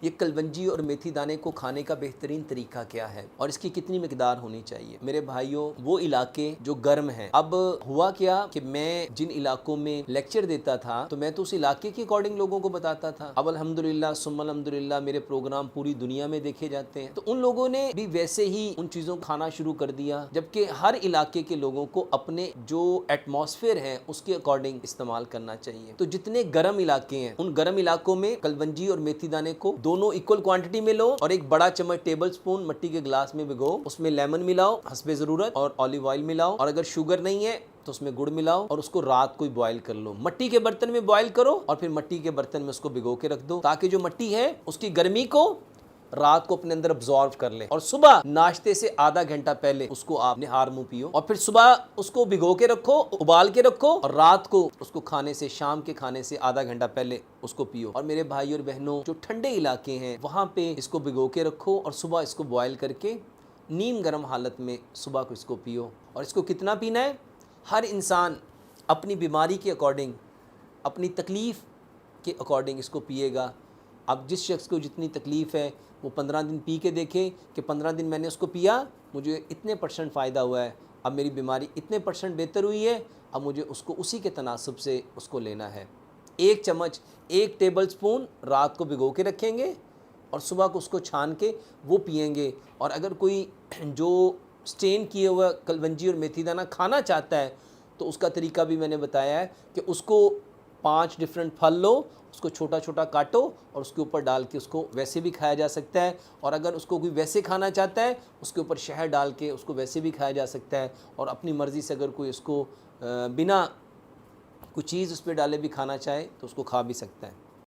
ये कलवंजी और मेथी दाने को खाने का बेहतरीन तरीका क्या है और इसकी कितनी मिकदार होनी चाहिए। मेरे भाइयों, वो इलाके जो गर्म हैं, अब हुआ क्या कि मैं जिन इलाकों में लेक्चर देता था तो मैं तो उस इलाके के अकॉर्डिंग लोगों को बताता था। अब अल्हम्दुलिल्लाह सुम्मा अल्हम्दुलिल्लाह मेरे प्रोग्राम पूरी दुनिया में देखे जाते हैं, तो उन लोगों ने भी वैसे ही उन चीज़ों को खाना शुरू कर दिया, जबकि हर इलाके के लोगों को अपने जो एटमॉस्फेयर है उसके अकॉर्डिंग इस्तेमाल करना चाहिए। तो जितने गर्म इलाके हैं उन गर्म इलाकों में कलवंजी और मेथी दाने को दोनों इक्वल क्वांटिटी में लो और एक बड़ा चम्मच टेबल स्पून मिट्टी के ग्लास में भिगो, उसमें लेमन मिलाओ हस्बे ज़रूरत और ऑलिव ऑयल मिलाओ, और अगर शुगर नहीं है तो उसमें गुड़ मिलाओ और उसको रात को बॉईल कर लो। मिट्टी के बर्तन में बॉईल करो और फिर मिट्टी के बर्तन में उसको भिगो के रख दो, ताकि जो मिट्टी है उसकी गर्मी को रात को अपने अंदर अब्जॉर्व कर ले, और सुबह नाश्ते से आधा घंटा पहले उसको आप निहार मुंह पियो, और फिर सुबह उसको भिगो के रखो, उबाल के रखो, और रात को उसको खाने से, शाम के खाने से आधा घंटा पहले उसको पियो। और मेरे भाई और बहनों, जो ठंडे इलाके हैं वहाँ पे इसको भिगो के रखो और सुबह इसको बॉयल करके नीम गर्म हालत में सुबह को इसको पियो। और इसको कितना पीना है, हर इंसान अपनी बीमारी के अकॉर्डिंग, अपनी तकलीफ़ के अकॉर्डिंग इसको पिएगा। अब जिस शख्स को जितनी तकलीफ़ है वो 15 दिन पी के देखे कि 15 दिन मैंने उसको पिया, मुझे इतने % फ़ायदा हुआ है, अब मेरी बीमारी इतने % बेहतर हुई है, अब मुझे उसको उसी के तनासब से उसको लेना है। 1 चम्मच, 1 टेबल स्पून रात को भिगो के रखेंगे और सुबह को उसको छान के वो पिएंगे। और अगर कोई जो स्टेन किए हुआ कलवंजी और मेथी दाना खाना चाहता है तो उसका तरीका भी मैंने बताया है कि उसको 5 डिफरेंट फल लो, उसको छोटा छोटा काटो और उसके ऊपर डाल के उसको वैसे भी खाया जा सकता है, और अगर उसको कोई वैसे खाना चाहता है उसके ऊपर शहद डाल के उसको वैसे भी खाया जा सकता है, और अपनी मर्ज़ी से अगर कोई उसको बिना कोई चीज़ उस पर डाले भी खाना चाहे तो उसको खा भी सकता है।